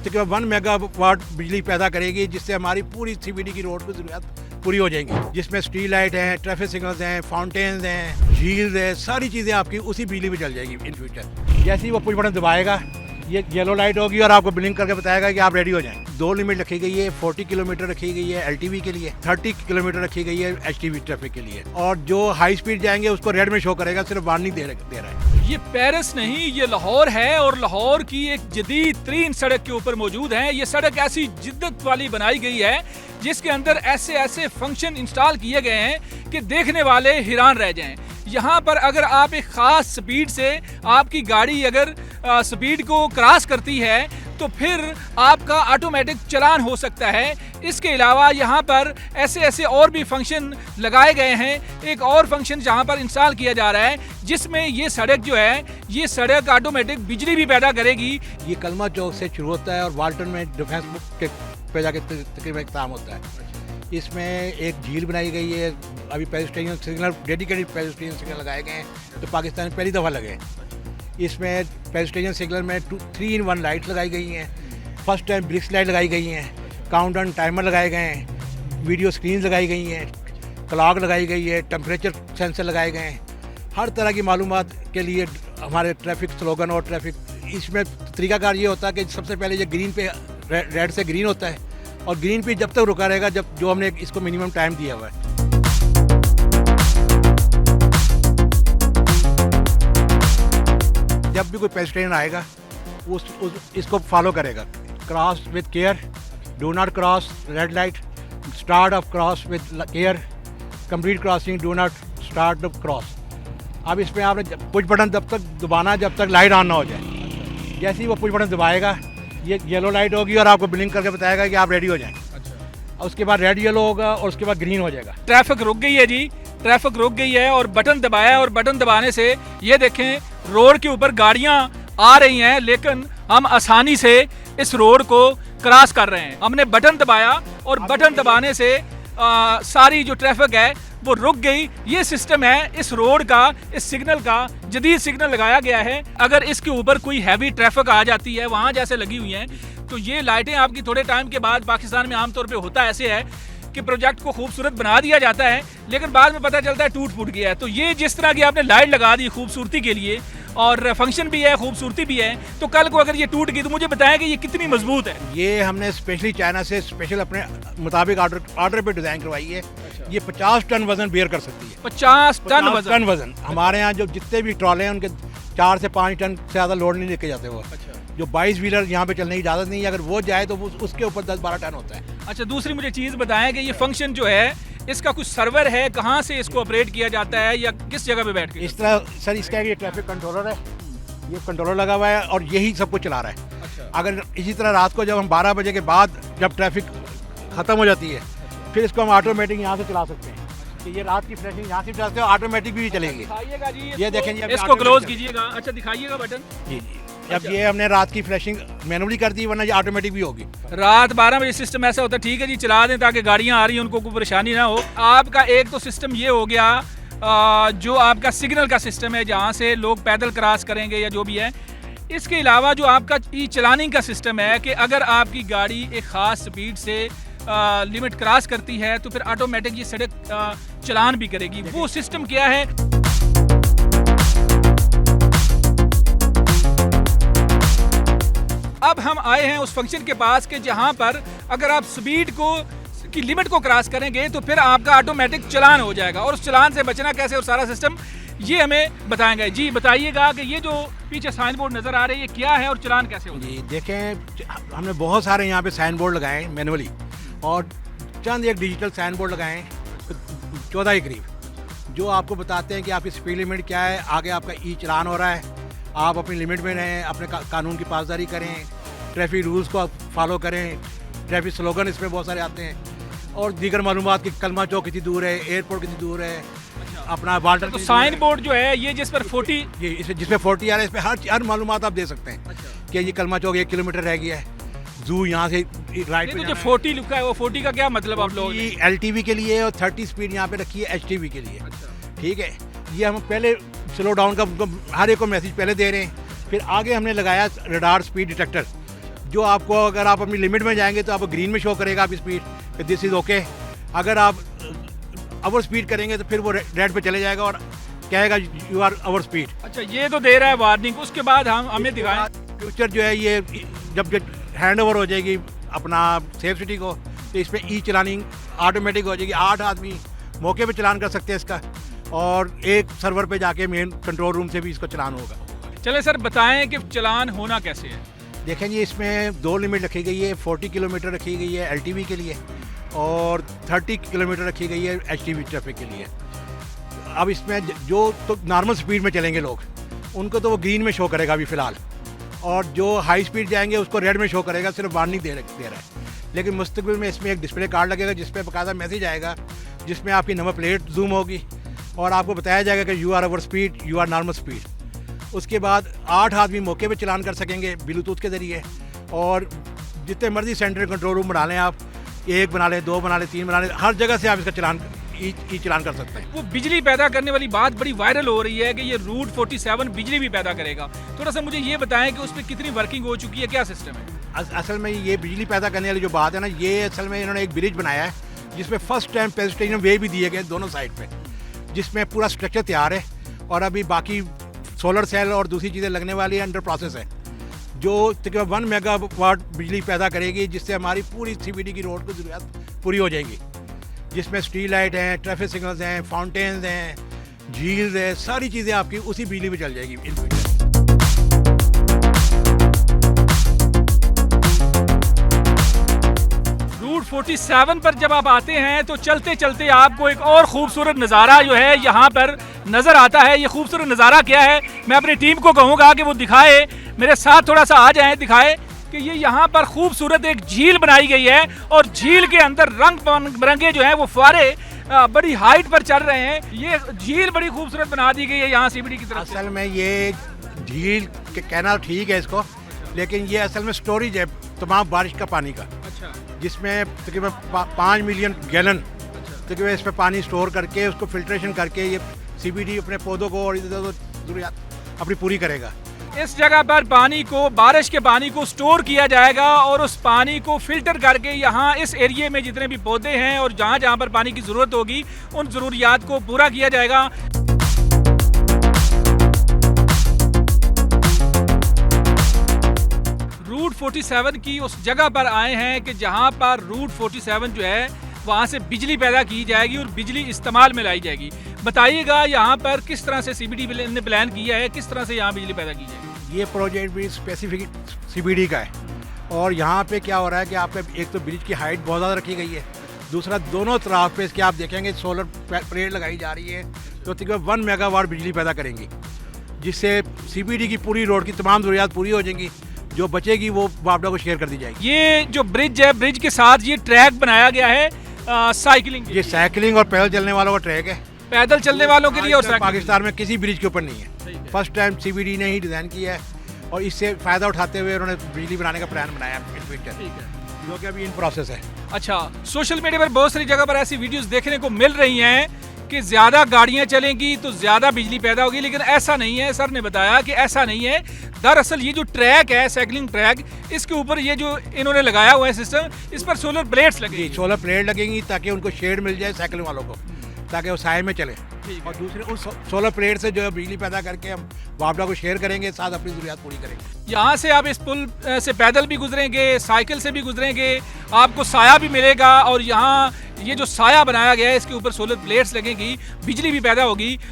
तकरीबन 1 मेगावाट बिजली पैदा करेगी, जिससे हमारी पूरी CBD की रोड की ज़रूरत पूरी हो जाएंगी, जिसमें स्ट्रीट लाइट हैं, ट्रैफिक सिग्नल्स हैं, फाउंटेन्स हैं, झील है, सारी चीज़ें आपकी उसी बिजली पे चल जाएगी इन फ्यूचर। जैसे ही वो पुश बटन दबाएगा ये येलो लाइट होगी और आपको ब्लिंक करके बताएगा कि आप रेडी हो जाएं। 2 लिमिट रखी गई है, 40 किलोमीटर रखी गई है LTV के लिए, 30 किलोमीटर रखी गई है HTV ट्रैफिक के लिए, और जो हाई स्पीड जाएंगे उसको रेड में शो करेगा, सिर्फ वार्निंग दे रहा है। ये पेरिस नहीं, ये लाहौर है और लाहौर की एक जदीद तरीन सड़क के ऊपर मौजूद है। ये सड़क ऐसी जिद्दत वाली बनाई गई है जिसके अंदर ऐसे ऐसे फंक्शन इंस्टॉल किए गए हैं कि देखने वाले हैरान रह जाएं। यहाँ पर अगर आप एक ख़ास स्पीड से आपकी गाड़ी अगर स्पीड को क्रॉस करती है तो फिर आपका ऑटोमेटिक चालान हो सकता है। इसके अलावा यहाँ पर ऐसे ऐसे और भी फंक्शन लगाए गए हैं। एक और फंक्शन जहाँ पर इंस्टॉल किया जा रहा है जिसमें ये सड़क जो है ये सड़क ऑटोमेटिक बिजली भी पैदा करेगी। ये कलमा चौक से शुरू होता है और वाल्टन में डिफेंस के पे जाके तकरीबन इख्तिताम होता है। इसमें एक झील बनाई गई है, अभी pedestrian signal, dedicated pedestrian signal लगाए गए हैं तो पाकिस्तान में पहली दफ़ा लगे हैं। इसमें पेडेस्ट्रियन सिग्नल में 3-in-1 लाइट लगाई गई हैं, फर्स्ट टाइम ब्रिक्स लाइट लगाई गई हैं, काउंटडाउन टाइमर लगाए गए हैं, वीडियो स्क्रीन लगाई गई हैं, क्लॉक लगाई गई है, टेम्परेचर सेंसर लगाए गए हैं। हर तरह की मालूमात के लिए हमारे ट्रैफिक स्लोगन और ट्रैफिक, इसमें तरीकाकार ये होता है कि सबसे पहले ये ग्रीन पे रेड से ग्रीन होता है और ग्रीन पे जब तक रुका रहेगा जब जो हमने इसको मिनिमम टाइम दिया हुआ है। जब भी कोई पेडेस्ट्रियन आएगा इसको फॉलो करेगा। Cross with care, do not cross, red light, start of cross with care, complete crossing, do not start the cross. अब इसमें आपने पुश बटन तब तक दबाना जब तक लाइट ऑन ना हो जाए। जैसे ही वो पुश बटन दबाएगा ये येलो लाइट होगी और आपको ब्लिंक करके बताएगा कि आप रेडी हो जाएं। और उसके बाद रेड येलो होगा और उसके बाद ग्रीन हो जाएगा। ट्रैफिक रुक गई है जी, ट्रैफिक रुक गई है और बटन दबाया और बटन दबाने से ये देखें रोड के ऊपर गाड़ियां आ रही हैं लेकिन हम आसानी से इस रोड को क्रॉस कर रहे हैं। हमने बटन दबाया और बटन दबाने से सारी जो ट्रैफिक है वो रुक गई। ये सिस्टम है इस रोड का, इस सिग्नल का जदीद सिग्नल लगाया गया है। अगर इसके ऊपर कोई हैवी ट्रैफिक आ जाती है वहाँ जैसे लगी हुई हैं तो ये लाइटें आपकी थोड़े टाइम के बाद, पाकिस्तान में आमतौर पे होता ऐसे है कि प्रोजेक्ट को खूबसूरत बना दिया जाता है लेकिन बाद में पता चलता है टूट फूट गया है। तो ये जिस तरह की आपने लाइट लगा दी खूबसूरती के लिए और फंक्शन भी है, खूबसूरती भी है, तो कल को अगर ये टूट गई तो मुझे बताएं कि ये कितनी मजबूत है। ये हमने स्पेशली चाइना से स्पेशल अपने मुताबिक ऑर्डर पे डिज़ाइन करवाई है। ये 50 टन वजन बेयर कर सकती है। 50 टन वजन। हमारे यहाँ जो जितने भी ट्रॉले हैं उनके 4 से 5 टन से ज़्यादा लोड नहीं लेके जाते वो। जो 22 व्हीलर यहाँ पे चलने की इजाज़त नहीं है, अगर वो जाए तो उसके ऊपर 10-12 टन होता है। अच्छा, दूसरी मुझे चीज़ बताएं कि ये फंक्शन जो है इसका कुछ सर्वर है, कहाँ से इसको ऑपरेट किया जाता है या किस जगह पे बैठ के? इस तरह सर इसका ये ट्रैफिक कंट्रोलर है, ये कंट्रोलर लगा हुआ है और यही सब कुछ चला रहा है। अच्छा। अगर इसी तरह रात को जब हम 12 बजे के बाद जब ट्रैफिक ख़त्म हो जाती है फिर इसको हम ऑटोमेटिक यहाँ से चला सकते हैं कि ये रात की फ्लैशिंग यहाँ से चलाते हो ऑटोमेटिक भी चलेगी। दिखाइएगा जी, ये देखें जी, इसको क्लोज कीजिएगा। अच्छा, दिखाइएगा बटन। जी जी। अब ये हमने रात की फ्लैशिंग मैनुअली कर दी, वरना ये ऑटोमेटिक भी होगी। रात 12 बजे सिस्टम ऐसा होता है, ठीक है जी, चला दें ताकि गाड़ियाँ आ रही हैं उनको कोई परेशानी ना हो। आपका एक तो सिस्टम ये हो गया जो आपका सिग्नल का सिस्टम है जहाँ से लोग पैदल क्रॉस करेंगे या जो भी है। इसके अलावा जो आपका ई चलानिंग का सिस्टम है कि अगर आपकी गाड़ी एक ख़ास स्पीड से लिमिट क्रॉस करती है तो फिर ऑटोमेटिक ये सड़क चलान भी करेगी। वो सिस्टम क्या है? अब हम आए हैं उस फंक्शन के पास के जहां पर अगर आप स्पीड को की लिमिट को क्रॉस करेंगे तो फिर आपका ऑटोमेटिक चलान हो जाएगा और उस चलान से बचना कैसे और सारा सिस्टम ये हमें बताएंगे। जी बताइएगा कि ये जो पीछे साइन बोर्ड नज़र आ रही है क्या है और चलान कैसे होगा? जी देखें, हमने बहुत सारे यहाँ पे साइन बोर्ड लगाए हैं मैनुअली और चंद एक डिजिटल साइन बोर्ड लगाए हैं 14 के करीब, जो आपको बताते हैं कि आपकी स्पीड लिमिट क्या है, आगे आपका ई चलान हो रहा है, आप अपनी लिमिट में रहें, अपने कानून की पासदारी करें, ट्रैफिक रूल्स को फॉलो करें। ट्रैफिक स्लोगन इसमें बहुत सारे आते हैं और दीगर मालूमात की कलमा चौक कितनी दूर है, एयरपोर्ट कितनी दूर है, अपना वाल्टर। तो साइन बोर्ड जो है ये जिस पर 40 जिसमें 40 आ रहा है, इस पर हर मालूमात आप दे सकते हैं कि ये कलमा चौक 1 किलोमीटर रह गया है, जू यहाँ से राइट पे। तो जो 40 लिखा है वो 40 का क्या मतलब आप लोग? LTV के लिए और 30 स्पीड यहाँ पे रखी है HTV के लिए। ठीक है, ये हम पहले स्लो डाउन का हर एक को मैसेज पहले दे रहे हैं। फिर आगे हमने लगाया रडार स्पीड डिटेक्टर जो आपको अगर आप अपनी लिमिट में जाएंगे तो आपको ग्रीन में शो करेगा आपकी स्पीड कि दिस इज़ ओके। अगर आप ओवर स्पीड करेंगे तो फिर वो रेड पे चले जाएगा और कहेगा यू आर ओवर स्पीड। अच्छा, ये तो दे रहा है वार्निंग, उसके बाद हमें दिखाएं। फ्यूचर जो है ये जब हैंड ओवर हो जाएगी अपना सेफ सिटी को, तो इसमें ई चलानिंग ऑटोमेटिक हो जाएगी। 8 आदमी मौके पे चलान कर सकते हैं इसका, और एक सर्वर पे जाके मेन कंट्रोल रूम से भी इसको चलान होगा। चले सर, बताएं कि चलान होना कैसे है। देखें जी, इसमें 2 लिमिट रखी गई है। 40 किलोमीटर रखी गई है एलटीवी के लिए और 30 किलोमीटर रखी गई है एचटीवी ट्रैफिक के लिए। अब इसमें जो तो नॉर्मल स्पीड में चलेंगे लोग, उनको तो वो ग्रीन में शो करेगा अभी फ़िलहाल, और जो हाई स्पीड जाएंगे उसको रेड में शो करेगा, सिर्फ वार्निंग दे रहा है। लेकिन मुस्तकबिल में इसमें एक डिस्प्ले कार्ड लगेगा जिसपे बाकायदा मैसेज आएगा, जिसमें आपकी नंबर प्लेट जूम होगी और आपको बताया जाएगा कि you are over speed, you are normal speed. उसके बाद 8 आदमी मौके पे चलान कर सकेंगे ब्लूटूथ के ज़रिए, और जितने मर्जी सेंट्रल कंट्रोल रूम बना लें आप, 1 बना लें, 2 बना लें, 3 बना लें, हर जगह से आप इसका चलान ई चलान कर सकते हैं। वो बिजली पैदा करने वाली बात बड़ी वायरल हो रही है कि ये रूट 47 बिजली भी पैदा करेगा। थोड़ा सा मुझे ये बताएं कि उस पर कितनी वर्किंग हो चुकी है, क्या सिस्टम है? असल में ये बिजली पैदा करने वाली जो बात है ना, ये असल में इन्होंने एक ब्रिज बनाया है जिसमें फर्स्ट टाइम पेडेस्ट्रियन वे भी दिए गए दोनों साइड पे, जिसमें पूरा स्ट्रक्चर तैयार है, और अभी बाकी सोलर सेल और दूसरी चीज़ें लगने वाली है, अंडर प्रोसेस है, जो तकरीबन 1 मेगावाट बिजली पैदा करेगी, जिससे हमारी पूरी CBD की रोड की ज़रूरत पूरी हो जाएगी, जिसमें स्ट्रीट लाइट हैं, ट्रैफिक सिग्नल्स हैं, फाउंटेन्स हैं, झील्स हैं, सारी चीज़ें आपकी उसी बिजली पे चल जाएगी इन फ्यूचर। रूट 47 पर जब आप आते हैं तो चलते चलते आपको एक और खूबसूरत नज़ारा जो है यहाँ पर नज़र आता है। ये खूबसूरत नज़ारा क्या है, मैं अपनी टीम को कहूँगा कि वो दिखाए, मेरे साथ थोड़ा सा आ जाएं, दिखाए कि ये यहाँ पर खूबसूरत एक झील बनाई गई है, और झील के अंदर रंग बिरंगे जो हैं वो फुहारे बड़ी हाइट पर चल रहे हैं। ये झील बड़ी खूबसूरत बना दी गई है यहाँ CBD की तरफ से। असल में ये झील के कहना ठीक है इसको, लेकिन ये असल में स्टोरेज है तमाम बारिश का पानी का, अच्छा, जिसमें तकरीबन 5 मिलियन गैलन तकरीबन इस पर पानी स्टोर करके उसको फिल्ट्रेशन करके ये CBD अपने पौधों को और इधर ज़रूरियात अपनी पूरी करेगा। इस जगह पर पानी को, बारिश के पानी को स्टोर किया जाएगा, और उस पानी को फिल्टर करके यहाँ इस एरिया में जितने भी पौधे हैं और जहाँ जहाँ पर पानी की ज़रूरत होगी उन ज़रूरियात को पूरा किया जाएगा। रूट 47 की उस जगह पर आए हैं कि जहाँ पर रूट 47 जो है वहाँ से बिजली पैदा की जाएगी और बिजली इस्तेमाल में लाई जाएगी। बताइएगा यहाँ पर किस तरह से CBD ने प्लान किया है, किस तरह से यहाँ बिजली पैदा की जाएगी? ये प्रोजेक्ट भी स्पेसिफिक CBD का है, और यहाँ पे क्या हो रहा है कि आपका एक तो ब्रिज की हाइट बहुत ज़्यादा रखी गई है, दूसरा दोनों तरफ पे इसके आप देखेंगे सोलर प्लेट लगाई जा रही है, तो तकरीबन 1 मेगावाट बिजली पैदा करेंगी, जिससे CBD की पूरी रोड की तमाम ज़रूरियात पूरी हो जाएंगी। जो बचेगी वो बापडा को शेयर कर दी जाएगी। ये जो ब्रिज है, ब्रिज के साथ ये ट्रैक बनाया गया है साइकिलिंग, ये साइकिलिंग और पैदल चलने वालों का ट्रैक है, पैदल चलने वालों के लिए, और पाकिस्तान में किसी ब्रिज के ऊपर नहीं है। फर्स्ट टाइम CBD ने ही डिज़ाइन किया है, और इससे फ़ायदा उठाते हुए उन्होंने बिजली बनाने का प्लान बनाया इन फ्यूचर, जो कि अभी इन प्रोसेस है। अच्छा, सोशल मीडिया पर बहुत सारी जगह पर ऐसी वीडियोस देखने को मिल रही हैं कि ज़्यादा गाड़ियां चलेंगी तो ज़्यादा बिजली पैदा होगी, लेकिन ऐसा नहीं है। सर ने बताया कि ऐसा नहीं है। दरअसल ये जो ट्रैक है, साइकिलिंग ट्रैक, इसके ऊपर ये जो इन्होंने लगाया हुआ है सिस्टम, इस पर सोलर प्लेट्स लगेंगी। सोलर प्लेट लगेंगी ताकि उनको शेड मिल जाए साइकिल वालों को, ताकि वो साए में चले, और दूसरे उस सोलर प्लेट से जो है बिजली पैदा करके हम बापडा को शेयर करेंगे, साथ अपनी ज़रूरियात पूरी करेंगे। यहाँ से आप इस पुल से पैदल भी गुजरेंगे, साइकिल से भी गुजरेंगे, आपको साया भी मिलेगा, और यहाँ ये जो साया बनाया गया है इसके ऊपर सोलर प्लेट्स लगेंगी, बिजली भी पैदा होगी।